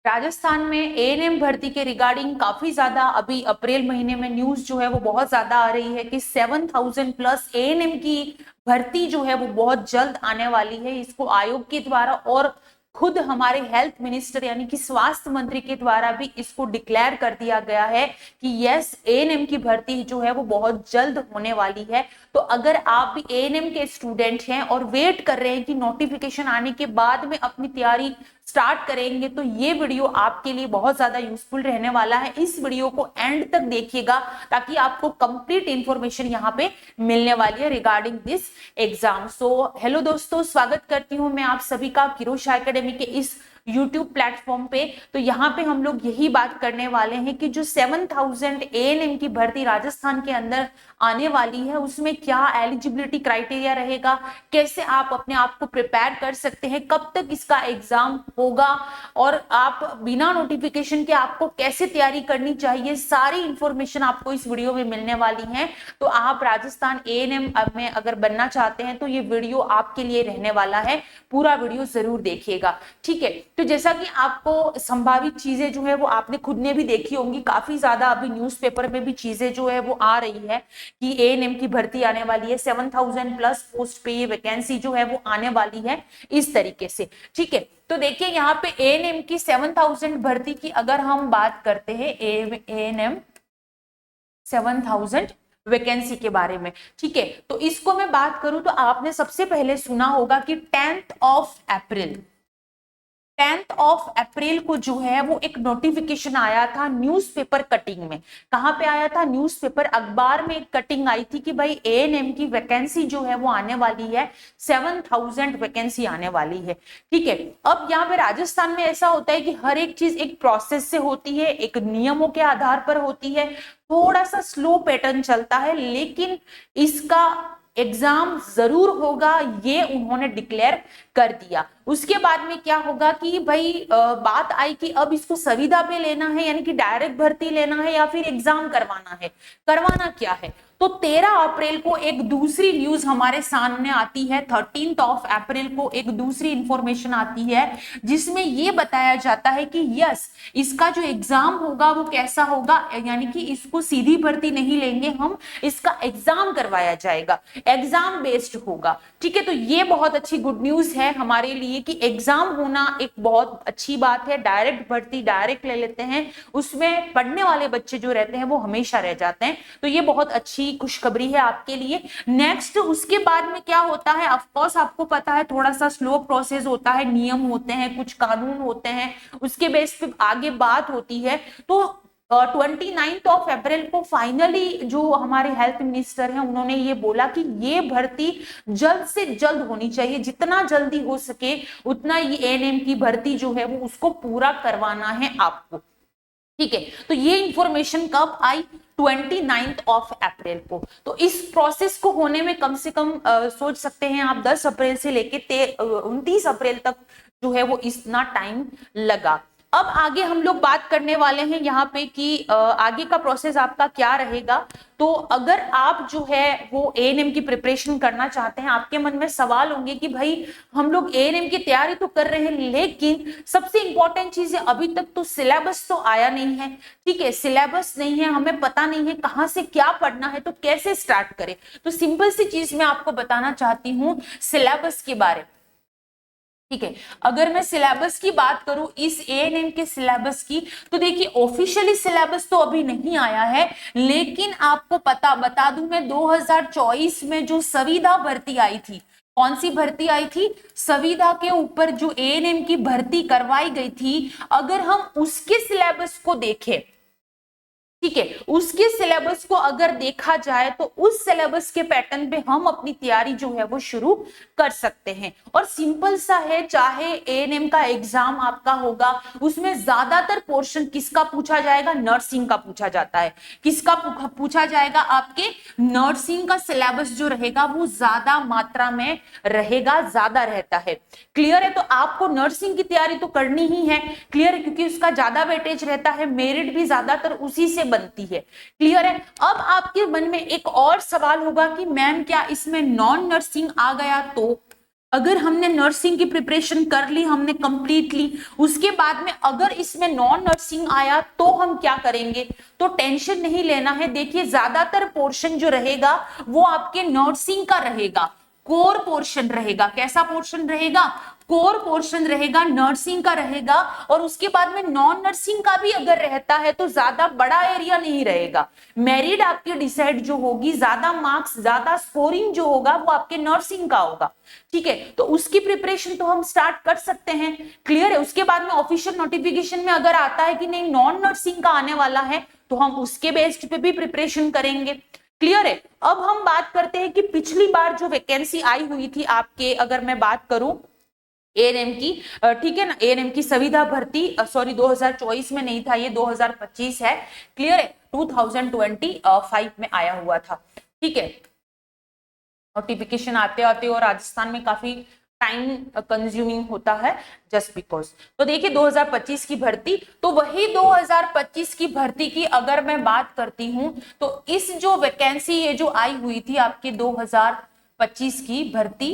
राजस्थान में एएनएम भर्ती के रिगार्डिंग काफी ज्यादा अभी अप्रैल महीने में न्यूज जो है वो बहुत ज्यादा आ रही है कि 7,000 प्लस एएनएम की भर्ती जो है वो बहुत जल्द आने वाली है। इसको आयोग के द्वारा और खुद हमारे हेल्थ मिनिस्टर यानी कि स्वास्थ्य मंत्री के द्वारा भी इसको डिक्लेयर कर दिया गया है कि यस, एएनएम की भर्ती जो है वो बहुत जल्द होने वाली है। तो अगर आप भी एएनएम के स्टूडेंट हैं और वेट कर रहे हैं कि नोटिफिकेशन आने के बाद में अपनी तैयारी स्टार्ट करेंगे, तो ये वीडियो आपके लिए बहुत ज्यादा यूजफुल रहने वाला है। इस वीडियो को एंड तक देखिएगा ताकि आपको कंप्लीट इंफॉर्मेशन यहाँ पे मिलने वाली है regarding this exam. So hello दोस्तों, स्वागत करती हूँ मैं आप सभी का किरोश एकेडमी के इस YouTube प्लेटफॉर्म पे। तो यहाँ पे हम लोग यही बात करने वाले हैं कि जो 7,000 एएनएम की भर्ती राजस्थान के अंदर आने वाली है उसमें क्या एलिजिबिलिटी क्राइटेरिया रहेगा, कैसे आप अपने आप को प्रिपेयर कर सकते हैं, कब तक इसका एग्जाम होगा और आप बिना नोटिफिकेशन के आपको कैसे तैयारी करनी चाहिए, सारी इंफॉर्मेशन आपको इस वीडियो में मिलने वाली है। तो आप राजस्थान एएनएम में अगर बनना चाहते हैं तो ये वीडियो आपके लिए रहने वाला है, पूरा वीडियो जरूर देखिएगा, ठीक है। तो जैसा कि आपको संभावित चीजें जो है वो आपने खुद ने भी देखी होंगी, काफी ज्यादा अभी न्यूज़पेपर में भी चीजें जो है वो आ रही है कि एएनएम की भर्ती आने वाली है, 7,000 प्लस पोस्ट पे ये वैकेंसी जो है वो आने वाली है इस तरीके से, ठीक है। तो देखिए यहाँ पे एएनएम की 7,000 भर्ती की अगर हम बात करते हैं, एएनएम 7,000 वैकेंसी के बारे में, ठीक है। तो इसको मैं बात करूं तो आपने सबसे पहले सुना होगा कि 10th ऑफ अप्रैल को जो है वो एक नोटिफिकेशन आया था न्यूज़पेपर कटिंग में। कहां पे आया था? न्यूज़पेपर अखबार में एक कटिंग आई थी कि भाई एएनएम की वैकेंसी जो है वो आने वाली है, 7,000 वैकेंसी आने वाली है, ठीक है। अब यहाँ पे राजस्थान में ऐसा होता है कि हर एक चीज एक प्रोसेस से होती है, एक नियमों के आधार पर होती है, थोड़ा सा स्लो पैटर्न चलता है, लेकिन इसका एग्जाम जरूर होगा, ये उन्होंने डिक्लेयर कर दिया। उसके बाद में क्या होगा कि भाई बात आई कि अब इसको संविदा पे लेना है यानी कि डायरेक्ट भर्ती लेना है या फिर एग्जाम करवाना है, करवाना क्या है। तो 13 अप्रैल को एक दूसरी न्यूज हमारे सामने आती है, 13th ऑफ अप्रैल को एक दूसरी इंफॉर्मेशन आती है जिसमें ये बताया जाता है कि यस, इसका जो एग्जाम होगा वो कैसा होगा, यानी कि इसको सीधी भर्ती नहीं लेंगे हम, इसका एग्जाम करवाया जाएगा, एग्जाम बेस्ड होगा, ठीक है। तो ये बहुत अच्छी गुड न्यूज है हमारे लिए कि एग्जाम होना एक बहुत अच्छी बात है। डायरेक्ट भर्ती डायरेक्ट ले लेते हैं, उसमें पढ़ने वाले बच्चे जो रहते हैं वो हमेशा रह जाते हैं, तो ये बहुत अच्छी खुशखबरी है आपके लिए। नेक्स्ट उसके बाद में क्या होता है, ऑफ कोर्स आपको पता है थोड़ा सा स्लो प्रोसेस होता है, नियम होते हैं, कुछ कानून होते हैं, उसके बेस पे आगे बात होती है। तो 29 ऑफ अप्रैल को फाइनली जो हमारे हेल्थ मिनिस्टर हैं उन्होंने ये बोला कि ये भर्ती जल्द से जल्द होनी चाहिए, जितना जल्दी हो सके उतना ये एएनएम की भर्ती जो है वो उसको पूरा करवाना है आपको, ठीक है। तो ये इंफॉर्मेशन कब आई? 29 ऑफ अप्रैल को। तो इस प्रोसेस को होने में कम से कम सोच सकते हैं आप 10 अप्रैल से लेके 29 अप्रैल तक जो है वो इतना टाइम लगा। अब आगे हम लोग बात करने वाले हैं यहाँ पे कि आगे का प्रोसेस आपका क्या रहेगा। तो अगर आप जो है वो एएनएम की प्रिपरेशन करना चाहते हैं, आपके मन में सवाल होंगे कि भाई हम लोग एएनएम की तैयारी तो कर रहे हैं, लेकिन सबसे इंपॉर्टेंट चीज है अभी तक तो सिलेबस तो आया नहीं है, ठीक है। सिलेबस नहीं है, हमें पता नहीं है कहाँ से क्या पढ़ना है, तो कैसे स्टार्ट करें। तो सिंपल सी चीज मैं आपको बताना चाहती हूँ सिलेबस के बारे में, ठीक है। अगर मैं सिलेबस की बात करूं इस एएनएम के सिलेबस की, तो देखिए ऑफिशियली सिलेबस तो अभी नहीं आया है, लेकिन आपको बता दूं मैं 2024 में जो संविदा भर्ती आई थी, कौन सी भर्ती आई थी? संविदा के ऊपर जो एएनएम की भर्ती करवाई गई थी, अगर हम उसके सिलेबस को देखें, ठीक है, उसके सिलेबस को अगर देखा जाए तो उस सिलेबस के पैटर्न पे हम अपनी तैयारी जो है वो शुरू कर सकते हैं। और सिंपल सा है, चाहे एएनएम का एग्जाम आपका होगा उसमें ज्यादातर पोर्शन किसका पूछा जाएगा? नर्सिंग का पूछा जाता है। किसका पूछा जाएगा? आपके नर्सिंग का सिलेबस जो रहेगा वो ज्यादा मात्रा में रहेगा, ज्यादा रहता है। क्लियर है? तो आपको नर्सिंग की तैयारी तो करनी ही है, क्लियर है, क्योंकि उसका ज्यादा वेटेज रहता है, मेरिट भी ज्यादातर उसी से बनती है, क्लियर है। अब आपके मन में एक और सवाल होगा कि मैम क्या इसमें नॉन नर्सिंग आ गया तो? अगर हमने नर्सिंग की प्रिपरेशन कर ली, हमने कंप्लीटली, उसके बाद में अगर इसमें नॉन नर्सिंग आया तो हम क्या करेंगे? तो टेंशन नहीं लेना है। देखिए ज्यादातर पोर्शन जो रहेगा वो आपके नर्सिंग का रहेगा, कोर पोर्शन रहेगा। कैसा पोर्शन रहेगा? कोर पोर्शन रहेगा, नर्सिंग का रहेगा। और उसके बाद में नॉन नर्सिंग का भी अगर रहता है तो ज्यादा बड़ा एरिया नहीं रहेगा। मेरिट आपकी डिसाइड जो होगी, ज्यादा मार्क्स, ज्यादा स्कोरिंग जो होगा वो आपके नर्सिंग का होगा। ठीक है, तो उसकी प्रिपरेशन तो हम स्टार्ट कर सकते हैं। क्लियर है? उसके बाद में ऑफिशियल नोटिफिकेशन में अगर आता है कि नहीं नॉन नर्सिंग का आने वाला है तो हम उसके बेस्ड पे भी प्रिपरेशन करेंगे। क्लियर है? अब हम बात करते हैं कि पिछली बार जो वैकेंसी आई हुई थी आपके, अगर मैं बात करूं एएनएम की, ठीक है ना, एएनएम की संविदा भर्ती, सॉरी 2024 में नहीं था, ये 2025 है। क्लियर है? 2025 में आया हुआ था। ठीक है, नोटिफिकेशन आते आते और राजस्थान में काफी टाइम कंज्यूमिंग होता है जस्ट बिकॉज। तो देखिए 2025 की भर्ती, तो वही 2025 की भर्ती की अगर मैं बात करती हूं तो इस जो वैकेंसी ये जो आई हुई थी आपकी 2025 की भर्ती,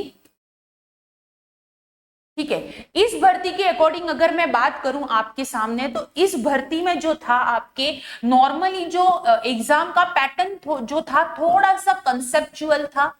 ठीक है, इस भर्ती के अकॉर्डिंग अगर मैं बात करूं आपके सामने, तो इस भर्ती में जो था आपके नॉर्मली जो एग्जाम का पैटर्न जो था थोड़ा सा कंसेप्चुअल था।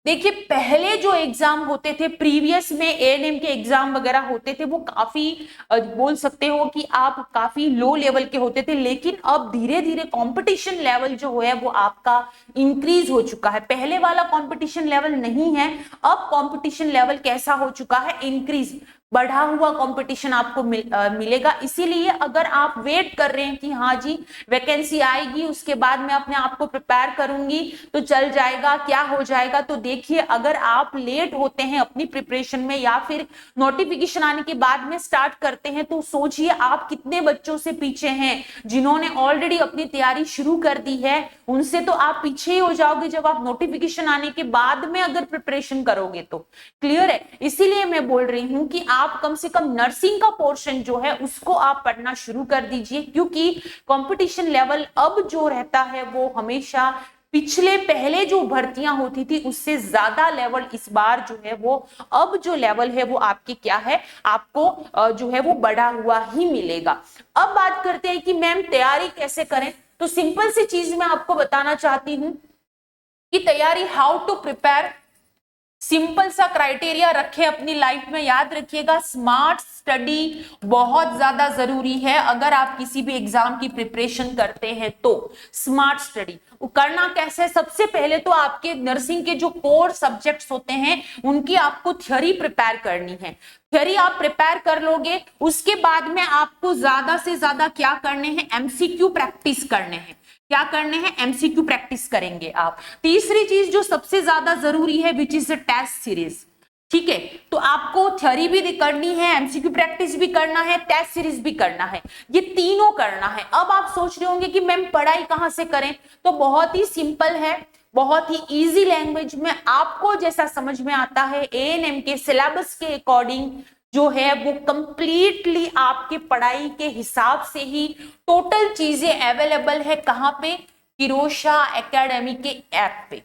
देखिए पहले जो एग्जाम होते थे प्रीवियस में, एएनएम के एग्जाम वगैरह होते थे, वो काफी बोल सकते हो कि आप काफी लो लेवल के होते थे। लेकिन अब धीरे धीरे कंपटीशन लेवल जो है वो आपका इंक्रीज हो चुका है। पहले वाला कंपटीशन लेवल नहीं है, अब कंपटीशन लेवल कैसा हो चुका है? इंक्रीज, बढ़ा हुआ कंपटीशन आपको मिलेगा। इसीलिए अगर आप वेट कर रहे हैं कि हाँ जी वैकेंसी आएगी उसके बाद मैं अपने आप को प्रिपेयर करूंगी तो चल जाएगा, क्या हो जाएगा, तो देखिए अगर आप लेट होते हैं अपनी प्रिपरेशन में या फिर नोटिफिकेशन आने के बाद में स्टार्ट करते हैं, तो सोचिए आप कितने बच्चों से पीछे हैं जिन्होंने ऑलरेडी अपनी तैयारी शुरू कर दी है। उनसे तो आप पीछे ही हो जाओगे जब आप नोटिफिकेशन आने के बाद में अगर प्रिपरेशन करोगे तो। क्लियर है? इसीलिए मैं बोल रही हूं कि आप कम से कम नर्सिंग का पोर्शन जो है उसको आप पढ़ना शुरू कर दीजिए, क्योंकि कंपटीशन लेवल अब जो रहता है वो हमेशा पिछले पहले जो भर्तियां होती थी उससे ज्यादा लेवल इस बार जो है वो, अब जो लेवल है वो आपके क्या है, आपको जो है वो बढ़ा हुआ ही मिलेगा। अब बात करते हैं कि मैम तैयारी कैसे करें, तो सिंपल सी चीज मैं आपको बताना चाहती हूं कि तैयारी, हाउ टू प्रिपेयर, सिंपल सा क्राइटेरिया रखे अपनी लाइफ में, याद रखिएगा स्मार्ट स्टडी बहुत ज्यादा जरूरी है। अगर आप किसी भी एग्जाम की प्रिपरेशन करते हैं तो स्मार्ट स्टडी करना कैसे? सबसे पहले तो आपके नर्सिंग के जो कोर सब्जेक्ट्स होते हैं उनकी आपको थ्योरी प्रिपेयर करनी है। थ्योरी आप प्रिपेयर कर लोगे, उसके बाद में आपको ज्यादा से ज्यादा क्या करने हैं? एमसीक्यू प्रैक्टिस करने हैं। क्या करने हैं? एमसीक्यू प्रैक्टिस करेंगे आप। तीसरी चीज जो सबसे ज्यादा जरूरी है विच इज टेस्ट सीरीज। ठीक है, तो आपको थ्योरी भी करनी है, एमसीक्यू प्रैक्टिस भी करना है, टेस्ट सीरीज भी करना है, ये तीनों करना है। अब आप सोच रहे होंगे कि मैम पढ़ाई कहां से करें, तो बहुत ही सिंपल है, बहुत ही इजी लैंग्वेज में आपको जैसा समझ में आता है एएनएम के सिलेबस के अकॉर्डिंग जो है वो कंप्लीटली आपके पढ़ाई के हिसाब से ही टोटल चीजें अवेलेबल है। कहां पे? किरोशा एकेडमी के ऐप पे।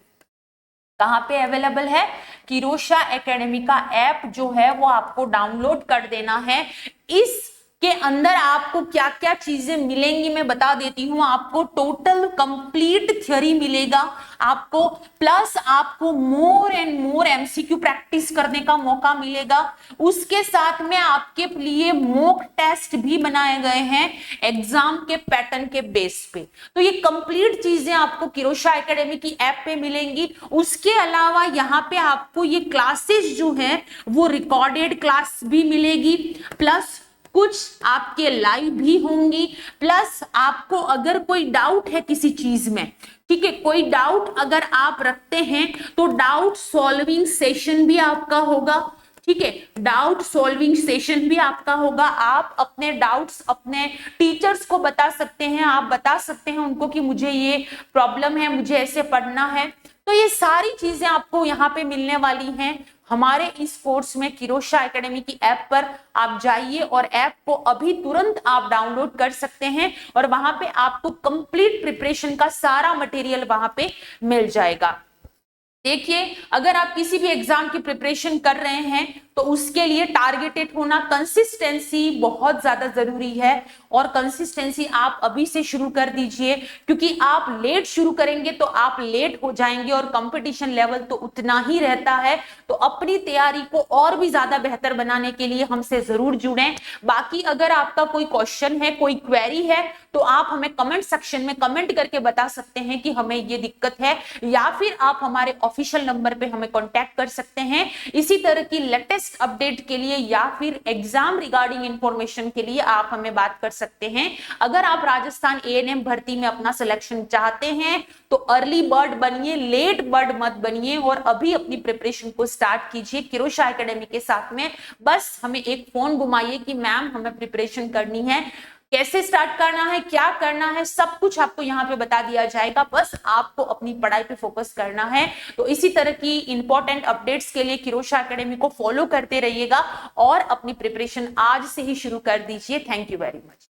कहां पे अवेलेबल है? किरोशा एकेडमी का ऐप जो है वो आपको डाउनलोड कर देना है। इस के अंदर आपको क्या क्या चीजें मिलेंगी मैं बता देती हूं। आपको टोटल कंप्लीट थ्योरी मिलेगा आपको, प्लस आपको more and more MCQ practice करने का मौका मिलेगा। उसके साथ में आपके लिए मॉक टेस्ट भी बनाए गए हैं एग्जाम के पैटर्न के बेस पे। तो ये कंप्लीट चीजें आपको किरोशा एकेडमी की ऐप पे मिलेंगी। उसके अलावा यहाँ पे आपको ये क्लासेस जो है वो रिकॉर्डेड क्लास भी मिलेगी, प्लस कुछ आपके लाइव भी होंगी, प्लस आपको अगर कोई डाउट है किसी चीज में, ठीक है, कोई डाउट अगर आप रखते हैं तो डाउट सॉल्विंग सेशन भी आपका होगा। ठीक है, डाउट सॉल्विंग सेशन भी आपका होगा। आप अपने डाउट्स अपने टीचर्स को बता सकते हैं, आप बता सकते हैं उनको कि मुझे ये प्रॉब्लम है, मुझे ऐसे पढ़ना है। तो ये सारी चीजें आपको यहाँ पे मिलने वाली हैं हमारे इस कोर्स में। किरोशा एकेडमी की ऐप पर आप जाइए और ऐप को अभी तुरंत आप डाउनलोड कर सकते हैं और वहां पे आपको कंप्लीट प्रिपरेशन का सारा मटेरियल वहां पे मिल जाएगा। देखिए, अगर आप किसी भी एग्जाम की प्रिपरेशन कर रहे हैं तो उसके लिए टारगेटेड होना, कंसिस्टेंसी बहुत ज्यादा जरूरी है। और कंसिस्टेंसी आप अभी से शुरू कर दीजिए, क्योंकि आप लेट शुरू करेंगे तो आप लेट हो जाएंगे और कंपटीशन लेवल तो उतना ही रहता है। तो अपनी तैयारी को और भी ज्यादा बेहतर बनाने के लिए हमसे जरूर जुड़ें। बाकी अगर आपका कोई क्वेश्चन है, कोई क्वेरी है, तो आप हमें कमेंट सेक्शन में कमेंट करके बता सकते हैं कि हमें ये दिक्कत है, या फिर आप हमारे ऑफिशियल नंबर पे हमें कांटेक्ट कर सकते हैं। इसी तरह की लेटेस्ट अपडेट के लिए या फिर एग्जाम रिगार्डिंग इंफॉर्मेशन के लिए आप हमें बात कर सकते हैं। अगर आप राजस्थान एएनएम भर्ती में अपना सिलेक्शन चाहते हैं तो अर्ली बर्ड बनिए, लेट बर्ड मत बनिए, और अभी अपनी प्रिपरेशन को स्टार्ट कीजिए किरोशा एकेडमी के साथ में। बस हमें एक फोन घुमाइए कि मैम हमें प्रिपरेशन करनी है, कैसे स्टार्ट करना है, क्या करना है, सब कुछ आपको यहाँ पे बता दिया जाएगा। बस आपको अपनी पढ़ाई पे फोकस करना है। तो इसी तरह की इंपॉर्टेंट अपडेट्स के लिए किरोशा एकेडमी को फॉलो करते रहिएगा और अपनी प्रिपरेशन आज से ही शुरू कर दीजिए। Thank you very much.